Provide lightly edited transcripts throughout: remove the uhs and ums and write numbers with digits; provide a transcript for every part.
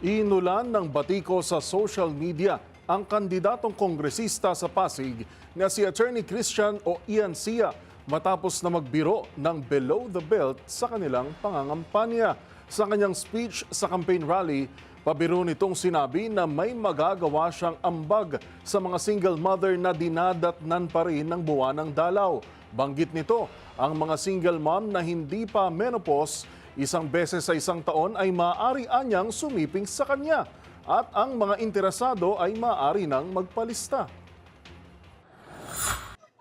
Inulan ng batiko sa social media ang kandidatong kongresista sa Pasig na si Attorney Christian o Ian Sia matapos na magbiro ng below the belt sa kanilang pangangampanya. Sa kanyang speech sa campaign rally, pabiro nitong sinabi na may magagawa siyang ambag sa mga single mother na dinadatnan pa rin ng buwan ng dalaw. Banggit nito, ang mga single mom na hindi pa menopause, isang beses sa isang taon ay maaari anyang sumiping sa kanya at ang mga interesado ay maaari nang magpalista.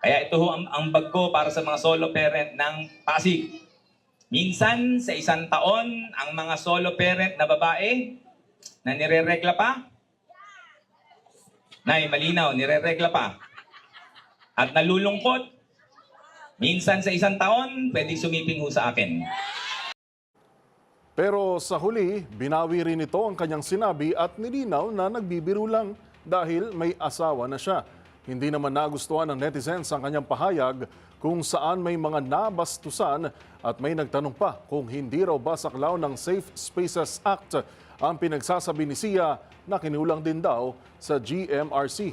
Kaya ito ho ang bag ko para sa mga solo parent ng Pasig. Minsan sa isang taon, ang mga solo parent na babae na nireregla pa, malinaw, nireregla pa, at nalulungkot, minsan sa isang taon, pwedeng sumiping ho sa akin. Pero sa huli, binawi rin ito ang kanyang sinabi at nilinaw na nagbibiro lang dahil may asawa na siya. Hindi naman nagustuhan ng netizens ang kanyang pahayag kung saan may mga nabastusan at may nagtanong pa kung hindi raw ba saklaw ng Safe Spaces Act ang pinagsasabi ni Sia na kinulang din daw sa GMRC.